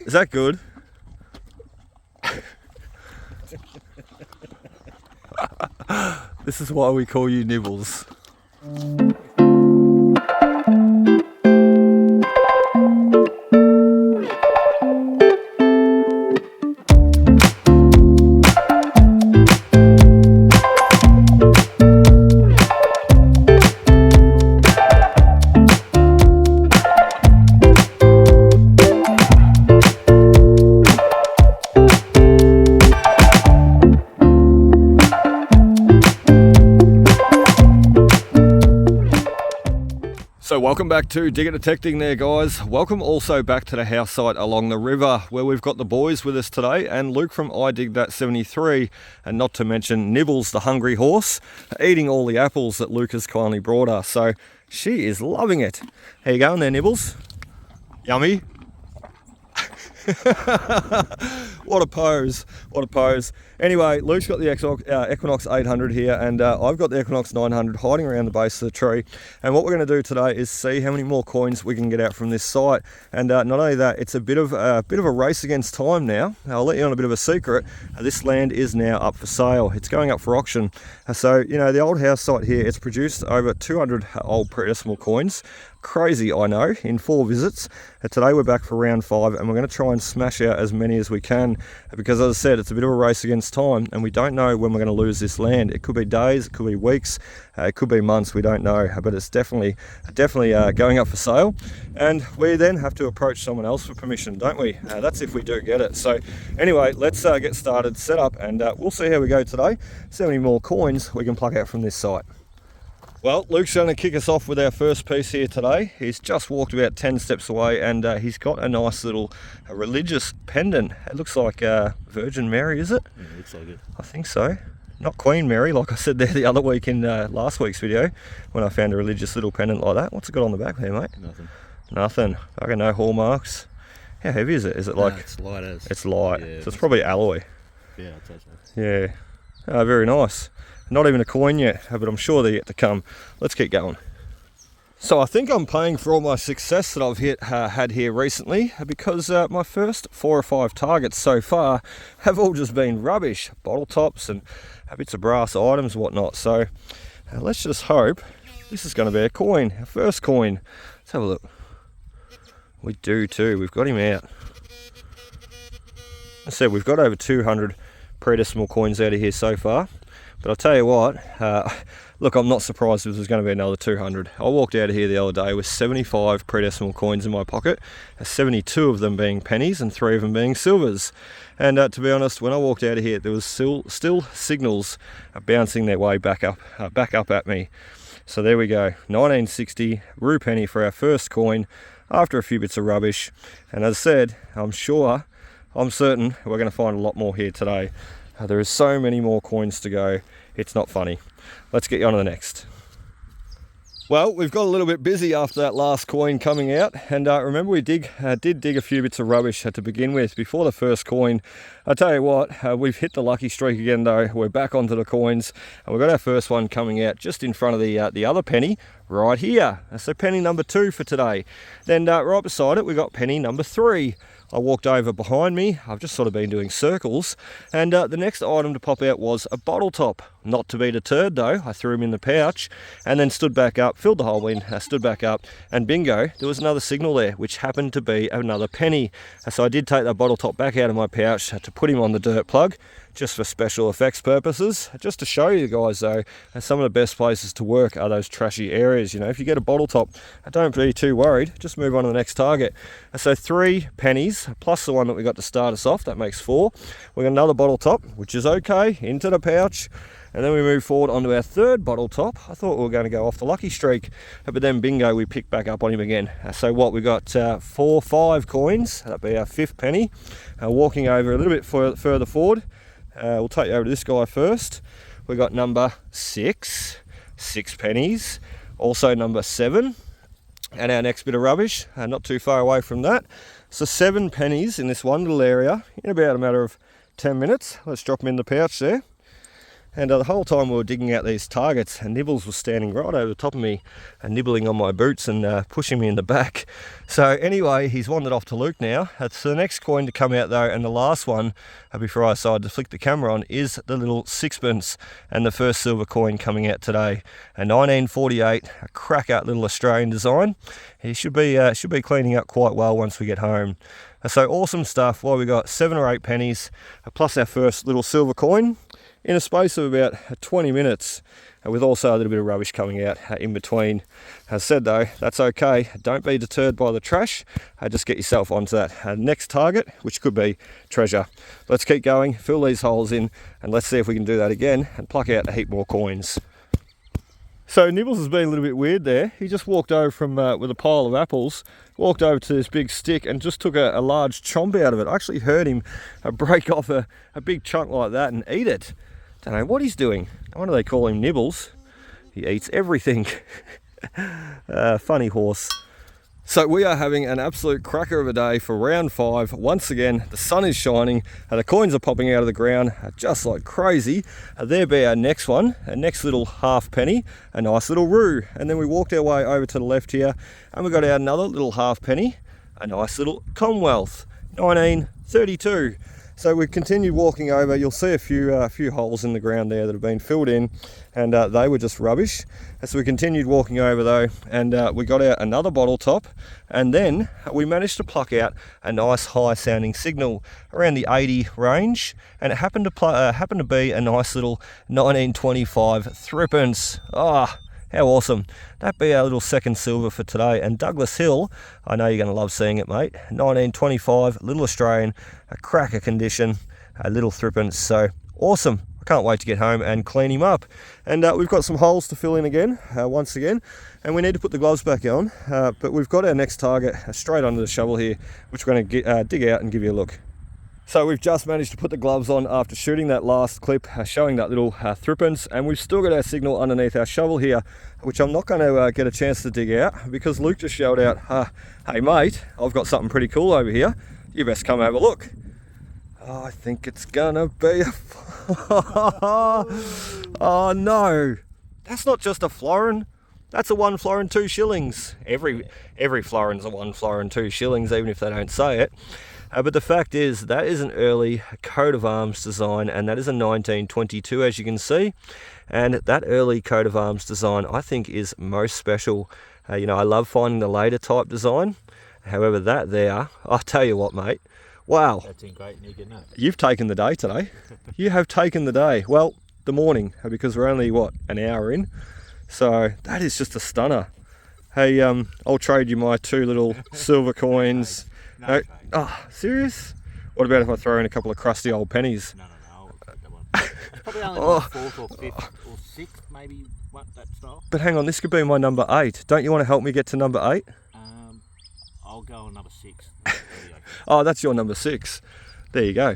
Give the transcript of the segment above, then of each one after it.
Is that good? This is why we call you Nibbles. So welcome back to Digger Detecting there, guys. Welcome also back to the house site along the river where we've got the boys with us today, and Luke from I Dig That 73, and not to mention Nibbles the hungry horse, eating all the apples that Luke has kindly brought us. So she is loving it. How you going there, Nibbles? Yummy? What a pose, what a pose. Anyway, Luke's got the Equinox 800 here, and I've got the Equinox 900 hiding around the base of the tree. And what we're going to do today is see how many more coins we can get out from this site. And not only that, it's a bit of a race against time now. I'll let you on a bit of a secret. This land is now up for sale. It's going up for auction. So, you know, the old house site here, it's produced over 200 old pre-decimal coins. Crazy, I know, in 4 visits. Today we're back for round 5, and we're going to try and smash out as many as we can, because as I said, it's a bit of a race against time, and we don't know when we're going to lose this land. It could be days, it could be weeks, it could be months, we don't know, but it's definitely going up for sale, and we then have to approach someone else for permission, don't we? That's if we do get it. So anyway, let's get started, set up, and we'll see how we go today, see how many more coins we can pluck out from this site. Well, Luke's going to kick us off with our first piece here today. He's just walked about 10 steps away, and he's got a nice little religious pendant. It looks like Virgin Mary, is it? Yeah, it looks like it. I think so. Not Queen Mary, like I said there the other week in last week's video, when I found a religious little pendant like that. What's it got on the back there, mate? Nothing. Nothing. Okay, no hallmarks. How heavy is it? Is it like... No, it's light as. It's light. Yeah, so it's probably alloy. Yeah, I'd say so. Yeah. Oh, very nice. Not even a coin yet, but I'm sure they're yet to come. Let's keep going. So I think I'm paying for all my success that I've had here recently, because my first 4 or 5 targets so far have all just been rubbish. Bottle tops and bits of brass items and whatnot. So let's just hope this is going to be a coin, our first coin. Let's have a look. We do too, we've got him out. I said we've got over 200 pre-decimal coins out of here so far. But I'll tell you what, look, I'm not surprised if there's going to be another 200. I walked out of here the other day with 75 pre-decimal coins in my pocket, 72 of them being pennies and 3 of them being silvers. And to be honest, when I walked out of here, there was still signals bouncing their way back up at me. So there we go, 1960 rue penny for our first coin after a few bits of rubbish. And as I said, I'm certain we're going to find a lot more here today. There is so many more coins to go, it's not funny. Let's get you on to the next. Well, we've got a little bit busy after that last coin coming out, and remember we did dig a few bits of rubbish to begin with before the first coin. I tell you what, we've hit the lucky streak again though. We're back onto the coins, and we've got our first one coming out just in front of the other penny right here. So penny number 2 for today. Then right beside it we got penny number 3. I walked over behind me, I've just sort of been doing circles, and the next item to pop out was a bottle top. Not to be deterred though, I threw him in the pouch and then stood back up, filled the hole in, stood back up, and bingo, there was another signal there, which happened to be another penny. So I did take that bottle top back out of my pouch to put him on the dirt plug, just for special effects purposes. Just to show you guys though, some of the best places to work are those trashy areas. You know, if you get a bottle top, don't be too worried, just move on to the next target. So 3 pennies, plus the one that we got to start us off, that makes 4. We got another bottle top, which is okay, into the pouch. And then we move forward onto our 3rd bottle top. I thought we were going to go off the lucky streak, but then bingo, we picked back up on him again. So what, we got 5 coins, that'd be our 5th penny. Walking over a little bit further forward, we'll take you over to this guy first. We got number 6 pennies, also number 7, and our next bit of rubbish, not too far away from that. So 7 pennies in this one little area in about a matter of 10 minutes. Let's drop them in the pouch there. And the whole time we were digging out these targets, Nibbles was standing right over the top of me and nibbling on my boots and pushing me in the back. So anyway, he's wandered off to Luke now. That's the next coin to come out though, and the last one before I decide to flick the camera on is the little sixpence, and the first silver coin coming out today. A 1948, a cracker little Australian design. He should be cleaning up quite well once we get home. So awesome stuff. Well, we got 7 or 8 pennies plus our first little silver coin in a space of about 20 minutes, with also a little bit of rubbish coming out in between. As said though, that's okay. Don't be deterred by the trash. Just get yourself onto that next target, which could be treasure. Let's keep going, fill these holes in, and let's see if we can do that again and pluck out a heap more coins. So Nibbles has been a little bit weird there. He just walked over from with a pile of apples, walked over to this big stick and just took a large chomp out of it. I actually heard him break off a big chunk like that and eat it. Don't know what he's doing. No wonder they call him Nibbles. He eats everything. Funny horse. So we are having an absolute cracker of a day for round 5. Once again, the sun is shining, the coins are popping out of the ground just like crazy. There be our next one, a next little half penny, a nice little roo. And then we walked our way over to the left here and we got out another little half penny, a nice little Commonwealth, 1932. So we've continued walking over. You'll see a few holes in the ground there that have been filled in, and they were just rubbish. So we continued walking over though, and we got out another bottle top, and then we managed to pluck out a nice high sounding signal around the 80 range, and it happened to be a nice little 1925 threepence. How awesome. That'd be our little second silver for today. And Douglas Hill, I know you're going to love seeing it, mate. 1925, little Australian, a cracker condition, a little threepence. So awesome. I can't wait to get home and clean him up. And we've got some holes to fill in again, once again. And we need to put the gloves back on. But we've got our next target straight under the shovel here, which we're going to dig out and give you a look. So we've just managed to put the gloves on after shooting that last clip showing that little threepence, and we've still got our signal underneath our shovel here, which I'm not going to get a chance to dig out because Luke just yelled out, hey mate, I've got something pretty cool over here, you best come have a look. I think it's gonna be a oh no, that's not just a florin, that's a 1 florin 2 shillings. Every florin's a 1 florin 2 shillings, even if they don't say it. But the fact is, that is an early coat of arms design, and that is a 1922, as you can see. And that early coat of arms design, I think, is most special. I love finding the later type design. However, that there, I'll tell you what, mate. Wow. That's in great Nick, isn't it? You've taken the day today. You have taken the day. Well, the morning, because we're only, an hour in. So that is just a stunner. Hey, I'll trade you my 2 little silver coins. No, serious? What about if I throw in a couple of crusty old pennies? No, I'll take that one. It's probably only my 4th or 5th or 6th, maybe, that style. But hang on, this could be my number 8. Don't you want to help me get to number 8? I'll go on number 6. Oh, that's your number 6. There you go.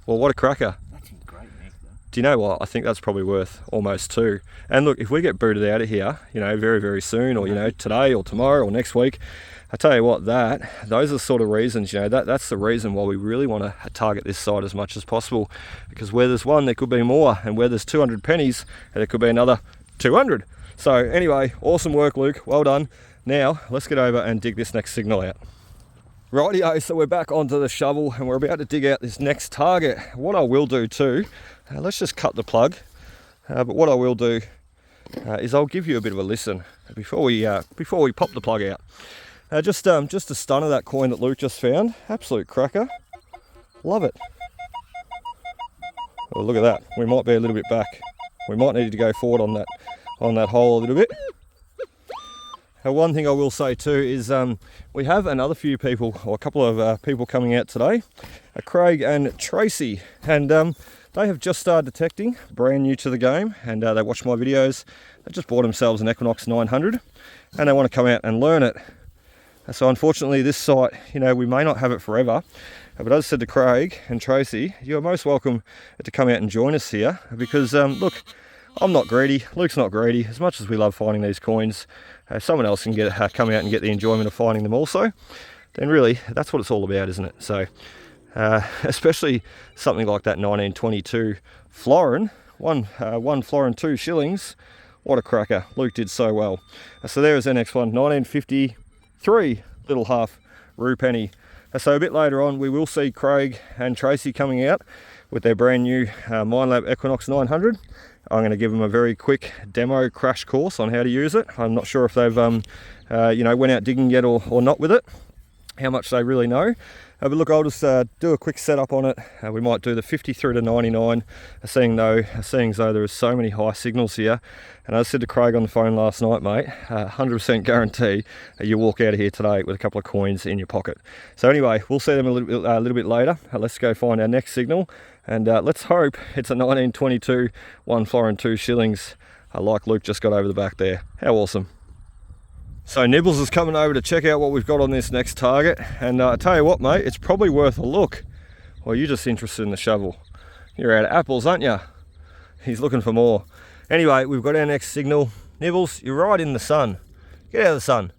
Well, what a cracker. That's in great neck, though. Do you know what? I think that's probably worth almost 2. And look, if we get booted out of here, very, very soon, or, today or tomorrow or next week, I tell you what, those are the sort of reasons, that's the reason why we really want to target this side as much as possible, because where there's 1, there could be more, and where there's 200 pennies, there could be another 200. So anyway, awesome work, Luke. Well done. Now, let's get over and dig this next signal out. Rightio, so we're back onto the shovel, and we're about to dig out this next target. What I will do too, let's just cut the plug, but what I will do is I'll give you a bit of a listen before we pop the plug out. Just a stun of that coin that Luke just found. Absolute cracker. Love it. Oh, look at that. We might be a little bit back. We might need to go forward on that hole a little bit. One thing I will say too is we have another few people, or a couple of people coming out today. Craig and Tracy, and they have just started detecting, brand new to the game, and they watch my videos. They just bought themselves an EQUINOX 900, and they want to come out and learn it. So unfortunately this site, we may not have it forever, but as I said to Craig and Tracy, you're most welcome to come out and join us here, because look, I'm not greedy, Luke's not greedy. As much as we love finding these coins, someone else can come out and get the enjoyment of finding them also, then really that's what it's all about, isn't it? So especially something like that 1922 florin, one florin 2 shillings. What a cracker. Luke did so well. So there is our next one, 1953 little half rue penny. So a bit later on we will see Craig and Tracy coming out with their brand new MINELAB EQUINOX 900. I'm going to give them a very quick demo crash course on how to use it. I'm not sure if they've you know, went out digging yet or not with it, how much they really know. But look, I'll just do a quick setup on it. We might do the 50 through to 99, seeing as though there is so many high signals here. And I said to Craig on the phone last night, mate, 100% guarantee you walk out of here today with a couple of coins in your pocket. So anyway, we'll see them a little bit later. Let's go find our next signal, and let's hope it's a 1922 1 florin 2 shillings, like Luke just got over the back there. How awesome. So Nibbles is coming over to check out what we've got on this next target, and I tell you what, mate, it's probably worth a look. Well, you're just interested in the shovel. You're out of apples, aren't you? He's looking for more. Anyway, we've got our next signal. Nibbles, you're right in the sun. Get out of the sun.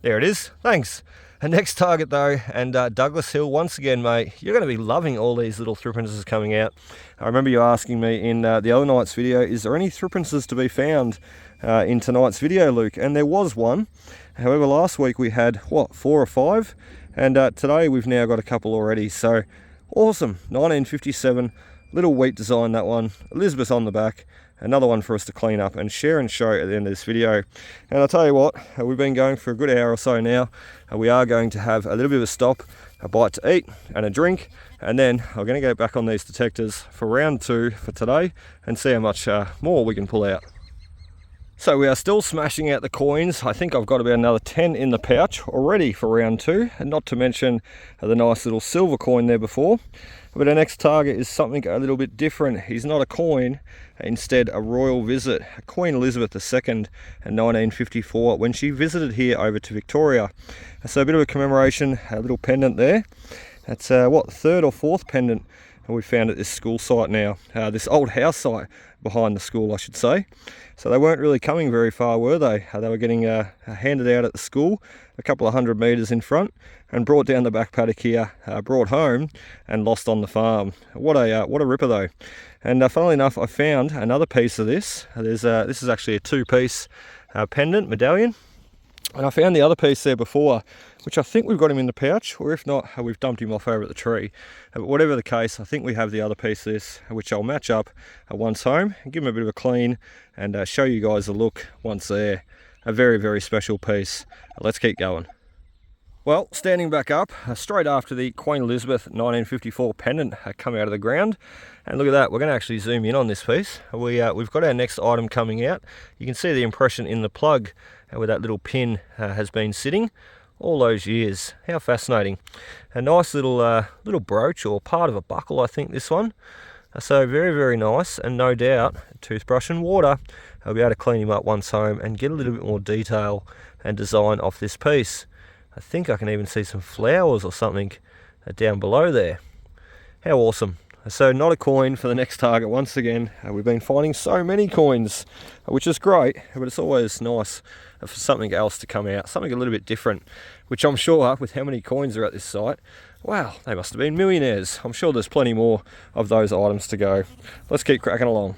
There it is, thanks. And next target though, and Douglas Hill, once again, mate, you're going to be loving all these little threepences coming out. I remember you asking me in the other night's video, is there any threepences to be found in tonight's video, Luke? And there was one. However, last week we had, what, 4 or 5? And today we've now got a couple already. So awesome. 1957, little wheat design, that one. Elizabeth on the back. Another one for us to clean up and share and show at the end of this video. And I'll tell you what, we've been going for a good hour or so now. We are going to have a little bit of a stop, a bite to eat and a drink, and then I'm going to go back on these detectors for round 2 for today and see how much more we can pull out. So we are still smashing out the coins. I think I've got about another 10 in the pouch already for round 2, and not to mention the nice little silver coin there before. But our next target is something a little bit different. He's not a coin, instead a royal visit. Queen Elizabeth II in 1954, when she visited here over to Victoria. So a bit of a commemoration, a little pendant there. That's what, 3rd or 4th pendant we found at this school site now. This old house site behind the school, I should say. So they weren't really coming very far, were they? They were getting handed out at the school, a couple of 100 metres in front, and brought down the back paddock here, brought home, and lost on the farm. What a ripper though. And funnily enough, I found another piece of this. This is actually a 2-piece pendant medallion. And I found the other piece there before, which I think we've got him in the pouch, or if not, we've dumped him off over at the tree. But whatever the case, I think we have the other piece of this, which I'll match up once home and give him a bit of a clean and show you guys the look once there. A very, very special piece. Let's keep going. Well, standing back up, straight after the Queen Elizabeth 1954 pendant come out of the ground. And look at that, we're going to actually zoom in on this piece. We've got our next item coming out. You can see the impression in the plug where that little pin has been sitting all those years. How fascinating. A nice little brooch, or part of a buckle, I think, this one. So very, very nice, and no doubt toothbrush and water. I'll be able to clean him up once home and get a little bit more detail and design off this piece. I think I can even see some flowers or something down below there. How awesome. So not a coin for the next target once again. We've been finding so many coins, which is great, but it's always nice for something else to come out, something a little bit different, which I'm sure, with how many coins are at this site, wow, they must have been millionaires. I'm sure there's plenty more of those items to go. Let's keep cracking along.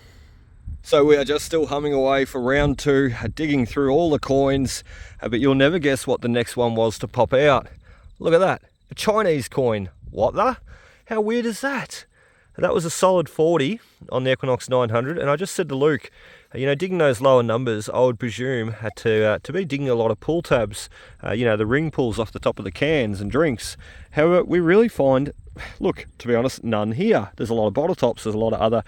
So we are just still humming away for round 2, digging through all the coins, but you'll never guess what the next one was to pop out. Look at that, a Chinese coin. What the? How weird is that? That was a solid 40 on the Equinox 900, and I just said to Luke, you know, digging those lower numbers, I would presume to be digging a lot of pull tabs, you know, the ring pulls off the top of the cans and drinks. However, we really find, look, to be honest, none here. There's a lot of bottle tops, there's a lot of other,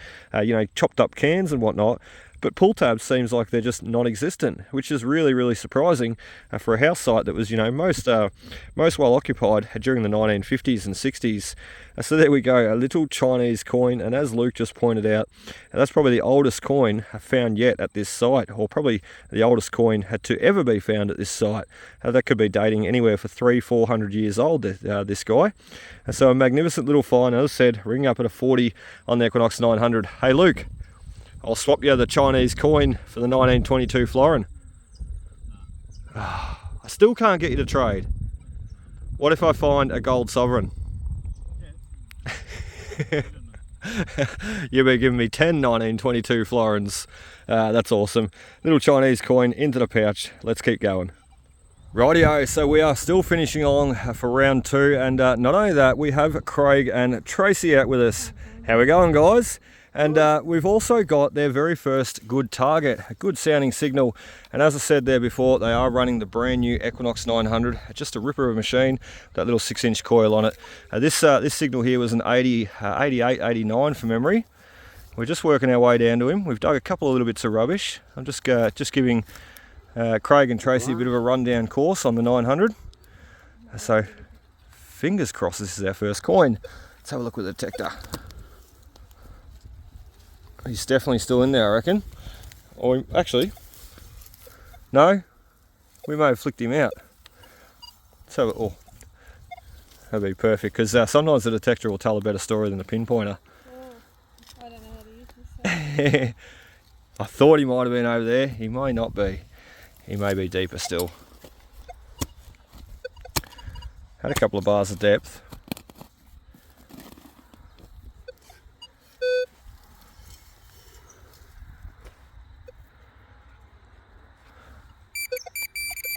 you know, chopped up cans and whatnot. But pull tabs seems like they're just non-existent, which is really, really surprising for a house site that was, you know, most well occupied during the 1950s and 60s. So there we go, a little Chinese coin, and as Luke just pointed out, that's probably the oldest coin found yet at this site, or probably the oldest coin to ever be found at this site. That could be dating anywhere for 300-400 years old, this guy. So a magnificent little find, as I said, ring up at a 40 on the Equinox 900. Hey Luke, I'll swap you the Chinese coin for the 1922 florin. I still can't get you to trade. What if I find a gold sovereign? Yeah. You've been giving me 10 1922 florins. That's awesome. Little Chinese coin into the pouch. Let's keep going. Rightio, so we are still finishing along for round 2, and not only that, we have Craig and Tracy out with us. How we going, guys? And we've also got their very first good target, a good sounding signal. And as I said there before, they are running the brand new Equinox 900, just a ripper of a machine, that little 6-inch coil on it. This signal here was an 88, 89 from memory. We're just working our way down to him. We've dug a couple of little bits of rubbish. I'm just giving Craig and Tracy a bit of a rundown course on the 900. So fingers crossed this is our first coin. Let's have a look with the detector. He's definitely still in there, I reckon. Or actually, no, we may have flicked him out. Let's have it. Oh, that'd be perfect, because sometimes the detector will tell a better story than the pinpointer. Oh, I don't know how to use this. I thought he might have been over there. He may not be. He may be deeper still. Had a couple of bars of depth.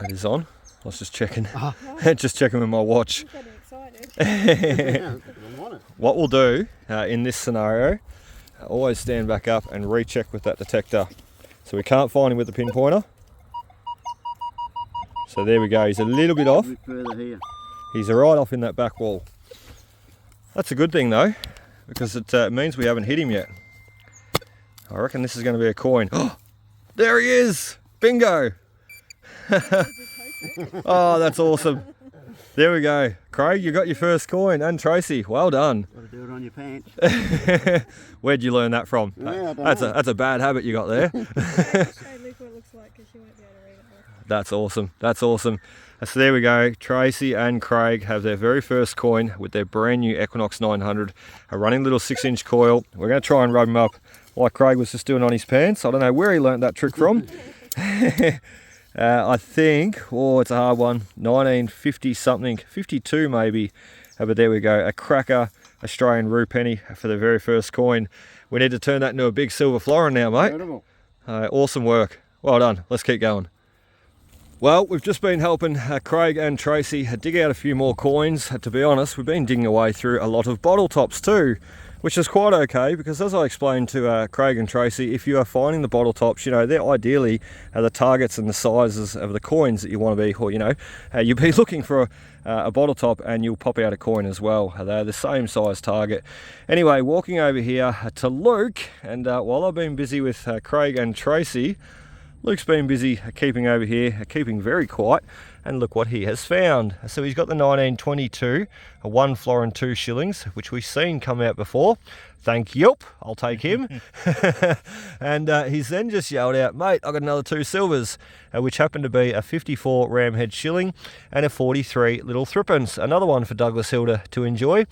It is on. I was just checking. Just checking with my watch. I'm getting excited. What we'll do in this scenario, always stand back up and recheck with that detector. So we can't find him with the pinpointer. So there we go. He's a little bit off. Further here. He's right off in that back wall. That's a good thing though, because it means we haven't hit him yet. I reckon this is going to be a coin. Oh, there he is! Bingo! Oh, that's awesome. There we go. Craig, you got your first coin, and Tracy, well done. Got to do it on your pants. Where'd you learn that from? Yeah, That's a bad habit you got there. Show Luke what it looks like, because she won't be able to read it. That's awesome. That's awesome. So there we go. Tracy and Craig have their very first coin with their brand new Equinox 900, a running little 6-inch coil. We're going to try and rub him up like Craig was just doing on his pants. I don't know where he learnt that trick from. I think, oh, it's a hard one, 1950 something, 52 maybe, but there we go, a cracker Australian rue penny for the very first coin. We need to turn that into a big silver florin now, mate. Incredible. Awesome work, well done, let's keep going. Well, we've just been helping Craig and Tracy dig out a few more coins. To be honest, we've been digging away through a lot of bottle tops too, which is quite okay, because as I explained to Craig and Tracy, if you are finding the bottle tops, you know, they're ideally the targets and the sizes of the coins that you want to be, or, you know, you'll be looking for a bottle top and you'll pop out a coin as well. They're the same size target. Anyway, walking over here to Luke, and while I've been busy with Craig and Tracy, Luke's been busy keeping over here, keeping very quiet, and look what he has found. So he's got the 1922, a 1 florin 2 shillings, which we've seen come out before. Thank you, I'll take him. And he's then just yelled out, mate, I got another 2 silvers, which happened to be a 54 ramhead shilling and a 43 little threepence, another one for Douglas Hilda to enjoy.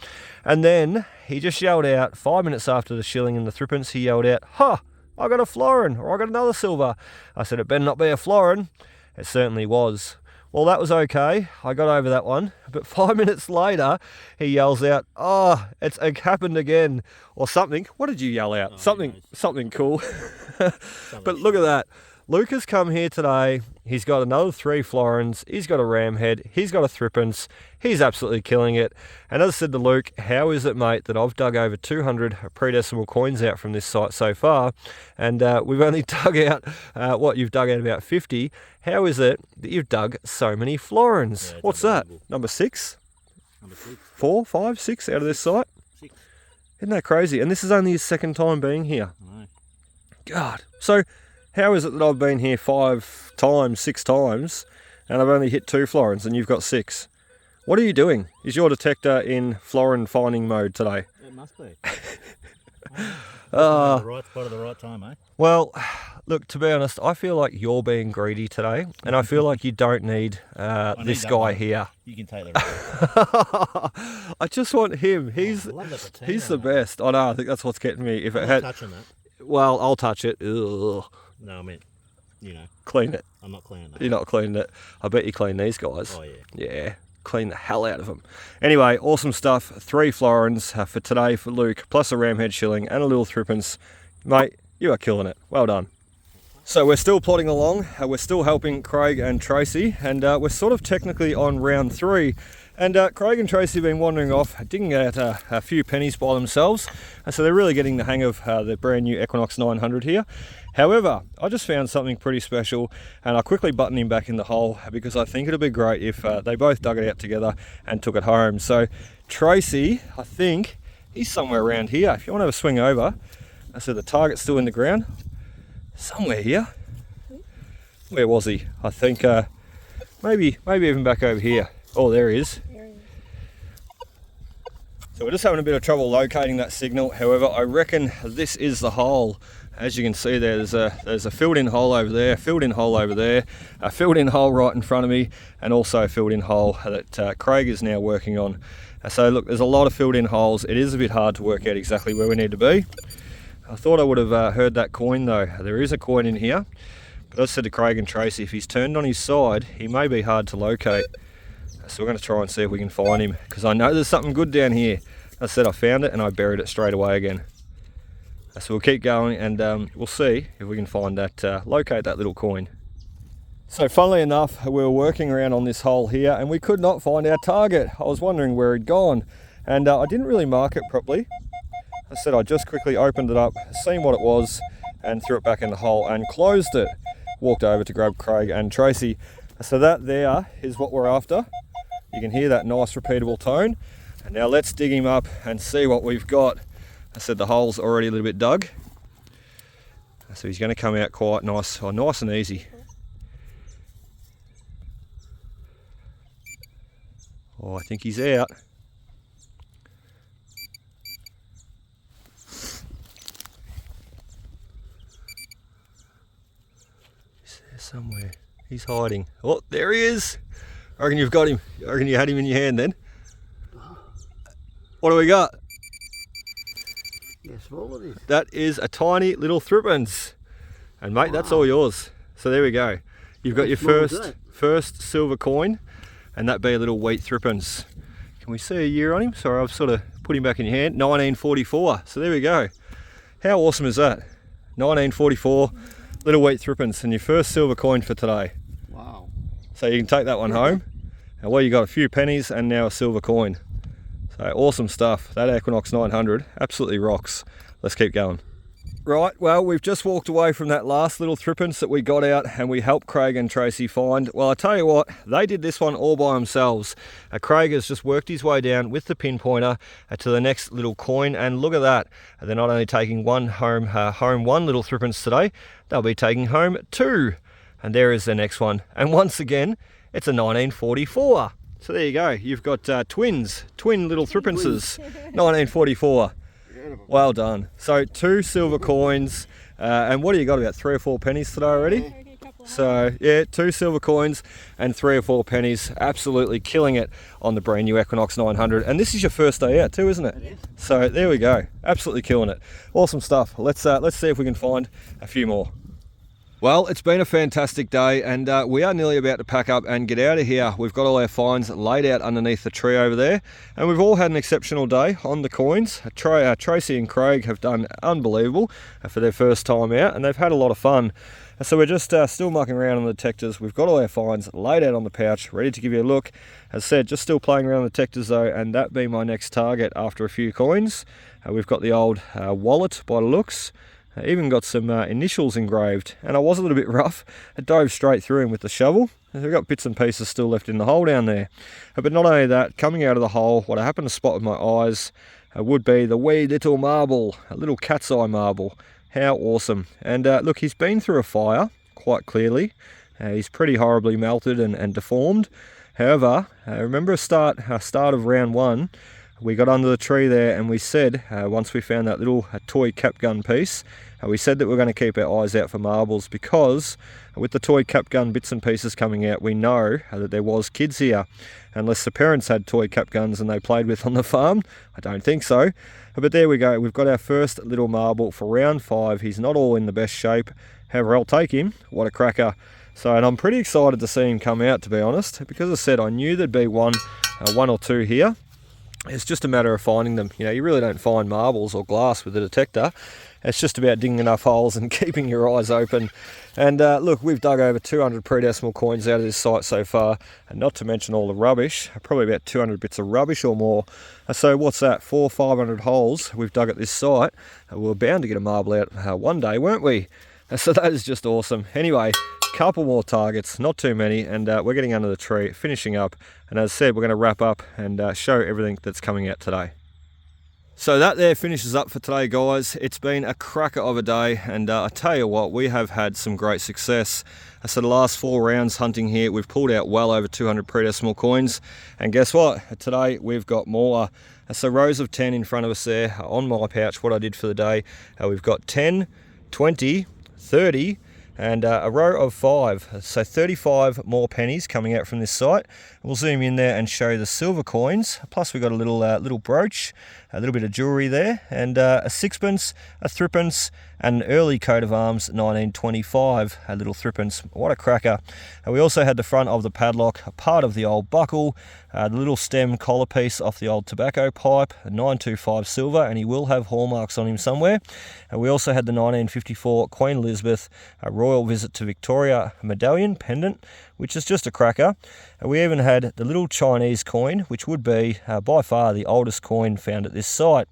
And then he just yelled out, 5 minutes after the shilling and the threepence, he yelled out, ha! I got a florin, or I got another silver. I said, it better not be a florin. It certainly was. Well, that was okay. I got over that one. But 5 minutes later, he yells out, oh, it happened again, or something. What did you yell out? Oh, something cool. But look at that. Luke has come here today. He's got another 3 florins. He's got a ramhead. He's got a threepence. He's absolutely killing it. And as I said to Luke, how is it, mate, that I've dug over 200 pre-decimal coins out from this site so far, and we've only dug out, you've dug out about 50. How is it that you've dug so many florins? Yeah, what's that? Number 6? Number 6. 4, 5, 6 out of this site? 6. Isn't that crazy? And this is only his second time being here. No. God. So how is it that I've been here 5 times, 6 times, and I've only hit 2 florins and you've got 6? What are you doing? Is your detector in florin finding mode today? It must be. Uh, the right spot at the right time, eh? Well, look, to be honest, I feel like you're being greedy today, and I feel like you don't need this guy one. here. You can take the rest. I just want him. He's the best. I know. I think that's what's getting me. If it had, touching that. well, I'll touch it. Ugh. No, I mean, you know, Clean it. I'm not cleaning that. You're not cleaning it. I bet you clean these guys. Oh yeah. Yeah. clean the hell out of them. Anyway, awesome stuff. 3 florins for today for Luke, plus a ramhead shilling and a little threepence. Mate, you are killing it. Well done. So we're still plodding along. We're still helping Craig and Tracy, and we're sort of technically on round 3. And Craig and Tracy have been wandering off, digging out a few pennies by themselves. So they're really getting the hang of the brand new Equinox 900 here. However, I just found something pretty special, and I quickly buttoned him back in the hole because I think it'd be great if they both dug it out together and took it home. So Tracy, I think he's somewhere around here. If you want to have a swing over, so the target's still in the ground. Somewhere here. Where was he? I think maybe even back over here. Oh, there he is. So we're just having a bit of trouble locating that signal. However, I reckon this is the hole. As you can see there, there's a filled in hole over there, filled in hole over there, a filled in hole right in front of me, and also a filled in hole that Craig is now working on. So look, there's a lot of filled in holes. It is a bit hard to work out exactly where we need to be. I thought I would have heard that coin though. There is a coin in here, but I said to Craig and Tracy, if he's turned on his side, he may be hard to locate. So we're going to try and see if we can find him, because I know there's something good down here. I said I found it and I buried it straight away again. So we'll keep going, and we'll see if we can find that, locate that little coin. So funnily enough, we were working around on this hole here and we could not find our target. I was wondering where he'd gone, and I didn't really mark it properly. I said I just quickly opened it up, seen what it was, and threw it back in the hole and closed it. Walked over to grab Craig and Tracy. So that there is what we're after. You can hear that nice repeatable tone. And now let's dig him up and see what we've got. I said the hole's already a little bit dug. So he's going to come out quite nice, nice and easy. Oh, I think he's out. Somewhere. He's hiding. Oh, there he is. I reckon you've got him. I reckon you had him in your hand then. What do we got? Yes, what is? That is a tiny little threepence. And mate, that's all yours. So there we go. You've got your first silver coin, and that be a little wheat threepence. Can we see a year on him? Sorry, I've sort of put him back in your hand. 1944. So there we go. How awesome is that? 1944. Little wheat threepence, and your first silver coin for today. Wow. So you can take that one home. And well, you got a few pennies and now a silver coin. So awesome stuff. That Equinox 900 absolutely rocks. Let's keep going. Right, well, we've just walked away from that last little threepence that we got out and we helped Craig and Tracy find. Well, I tell you what, they did this one all by themselves. Craig has just worked his way down with the pinpointer to the next little coin, and look at that. They're not only taking one home one little threepence today, they'll be taking home 2. And there is the next one. And once again, it's a 1944. So there you go. You've got twin little threepences, 1944. Well done. So 2 silver coins, and what do you got, about 3 or 4 pennies today already? So yeah, 2 silver coins and 3 or 4 pennies. Absolutely killing it on the brand new Equinox 900. And this is your first day out too, isn't it? It is. So there we go. Absolutely killing it. Awesome stuff. Let's see if we can find a few more. Well, it's been a fantastic day, and we are nearly about to pack up and get out of here. We've got all our finds laid out underneath the tree over there, and we've all had an exceptional day on the coins. Tracy and Craig have done unbelievable for their first time out, and they've had a lot of fun. So we're just still mucking around on the detectors. We've got all our finds laid out on the pouch, ready to give you a look. As I said, just still playing around with the detectors though, and that be my next target after a few coins. We've got the old wallet by the looks. Even got some initials engraved, and I was a little bit rough. I dove straight through him with the shovel. We've got bits and pieces still left in the hole down there. But not only that, coming out of the hole, what I happened to spot with my eyes would be the wee little marble, a little cat's eye marble. How awesome. And look, he's been through a fire, quite clearly. He's pretty horribly melted and deformed. However, remember start of round 1, we got under the tree there and we said, once we found that little toy cap gun piece, we said that we're going to keep our eyes out for marbles, because with the toy cap gun bits and pieces coming out, we know that there was kids here. Unless the parents had toy cap guns and they played with on the farm, I don't think so. But there we go, we've got our first little marble for round 5. He's not all in the best shape, however I'll take him. What a cracker. So, and I'm pretty excited to see him come out, to be honest, because as I said, I knew there'd be one or two here. It's just a matter of finding them. You know, you really don't find marbles or glass with a detector. It's just about digging enough holes and keeping your eyes open. And look, we've dug over 200 pre-decimal coins out of this site so far, and not to mention all the rubbish, probably about 200 bits of rubbish or more. So what's that, 400 or 500 holes we've dug at this site. We were bound to get a marble out one day, weren't we? So that is just awesome. Anyway, couple more targets, not too many, and we're getting under the tree, finishing up. And as I said, we're going to wrap up and show everything that's coming out today. So that there finishes up for today, guys. It's been a cracker of a day, and I tell you what, we have had some great success. So the last 4 rounds hunting here, we've pulled out well over 200 pre-decimal coins, and guess what? Today we've got more. So rows of 10 in front of us there on my pouch. What I did for the day, we've got 10, 20, 30, and a row of 5, so 35 more pennies coming out from this site. We'll zoom in there and show the silver coins, plus we've got a little brooch, a little bit of jewellery there, and a sixpence, a threepence, and an early coat of arms 1925, a little threepence. What a cracker. We also had the front of the padlock, a part of the old buckle, the little stem collar piece off the old tobacco pipe, a 925 silver, and he will have hallmarks on him somewhere. And we also had the 1954 Queen Elizabeth Royal Visit to Victoria medallion pendant, which is just a cracker. And we even had the little Chinese coin, which would be by far the oldest coin found at this site.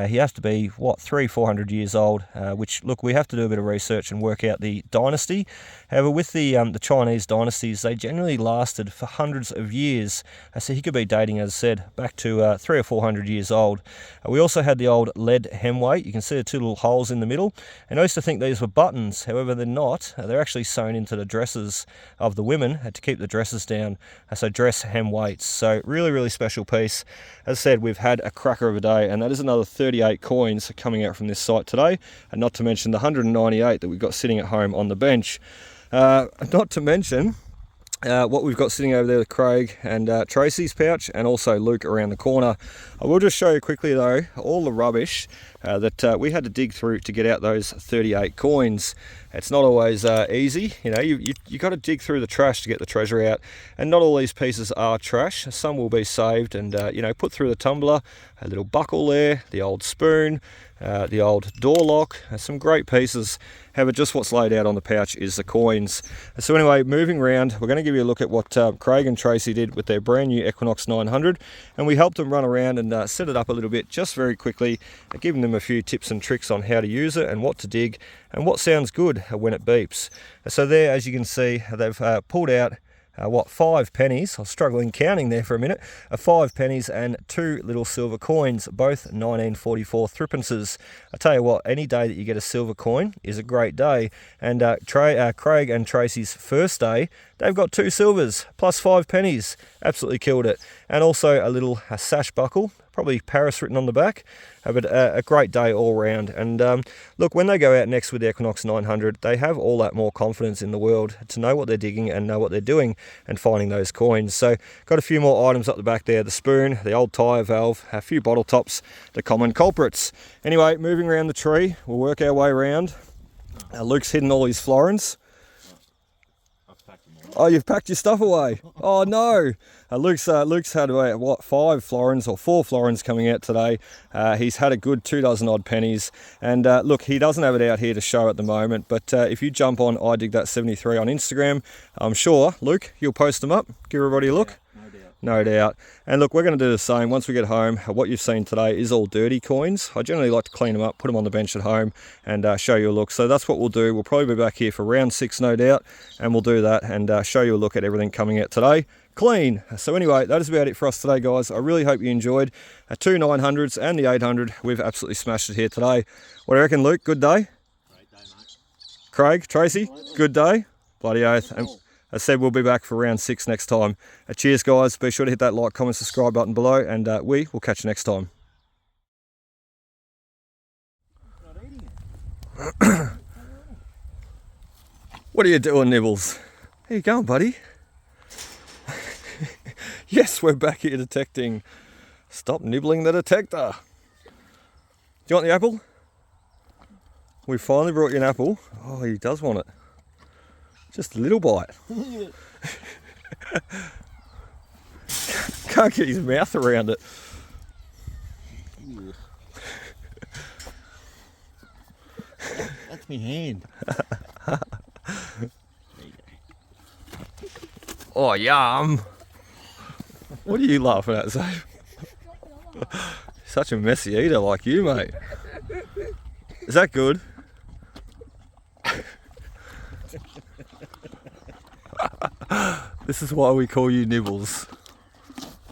He has to be, what, 300-400 years old, which, look, we have to do a bit of research and work out the dynasty. However, with the Chinese dynasties, they generally lasted for hundreds of years. So he could be dating, as I said, back to 300 or 400 years old. We also had the old lead hemweight. You can see the 2 little holes in the middle. And I used to think these were buttons. However, they're not. They're actually sewn into the dresses of the women to keep the dresses down. So dress hemweights. So really, really special piece. As I said, we've had a cracker of a day, and that is another 38 coins coming out from this site today, and not to mention the 198 that we've got sitting at home on the bench. Not to mention what we've got sitting over there with Craig and Tracy's pouch, and also Luke around the corner. I will just show you quickly though all the rubbish that we had to dig through to get out those 38 coins. It's not always easy, you know, you got to dig through the trash to get the treasure out, and not all these pieces are trash. Some will be saved and you know, put through the tumbler. A little buckle there, the old spoon, the old door lock, some great pieces. However, just what's laid out on the pouch is the coins. So anyway, moving around, we're going to give you a look at what Craig and Tracy did with their brand new EQUINOX 900, and we helped them run around and set it up a little bit just very quickly, giving them a few tips and tricks on how to use it and what to dig and what sounds good when it beeps. So there, as you can see, they've pulled out 5 pennies. I was struggling counting there for a minute. 5 pennies and 2 little silver coins, both 1944 threepences. I tell you what, any day that you get a silver coin is a great day. And Craig and Tracy's first day, they've got 2 silvers plus 5 pennies. Absolutely killed it. And also a little sash buckle, probably Paris written on the back, but a great day all round. And look, when they go out next with the EQUINOX 900, they have all that more confidence in the world to know what they're digging and know what they're doing and finding those coins. So got a few more items up the back there, the spoon, the old tyre valve, a few bottle tops, the common culprits. Anyway, moving around the tree, we'll work our way around. Luke's hidden all his florins. Oh, you've packed your stuff away. Oh no. Luke's had what, 5 florins or 4 florins coming out today. He's had a good 24 odd pennies, and look, he doesn't have it out here to show at the moment, but if you jump on I Dig That 73 on Instagram, I'm sure, Luke, you'll post them up, give everybody a look. No doubt. And look, we're going to do the same once we get home. What you've seen today is all dirty coins. I generally like to clean them up, put them on the bench at home, and show you a look. So that's what we'll do. We'll probably be back here for round 6, no doubt, and we'll do that and show you a look at everything coming out today. Clean. So anyway, that is about it for us today, guys. I really hope you enjoyed 2 900s and the 800. We've absolutely smashed it here today. What do you reckon, Luke? Good day? Great day, mate. Craig, Tracy, good day? Bloody oath. And as I said, we'll be back for round 6 next time. Cheers, guys. Be sure to hit that like, comment, subscribe button below, and we will catch you next time. What are you doing, Nibbles? How you going, buddy? Yes, we're back here detecting. Stop nibbling the detector. Do you want the apple? We finally brought you an apple. Oh, he does want it. Just a little bite. Can't get his mouth around it. That's my hand. Oh, yum. What are you laughing at, Zave? Such a messy eater like you, mate. Is that good? This is why we call you Nibbles.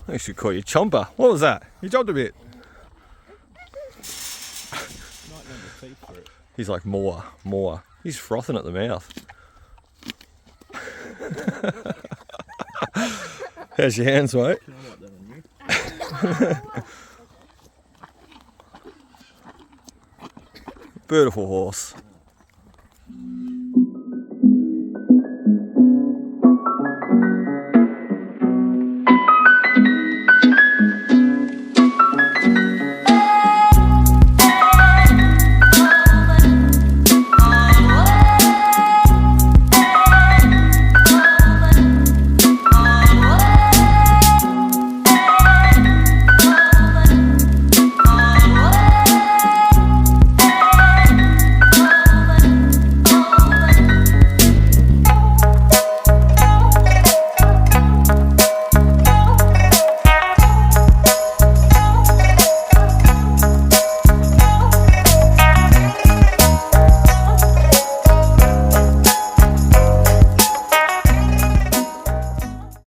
I should call you Chomper. What was that? You jumped a bit. He's like more. He's frothing at the mouth. How's your hands, mate? Beautiful horse.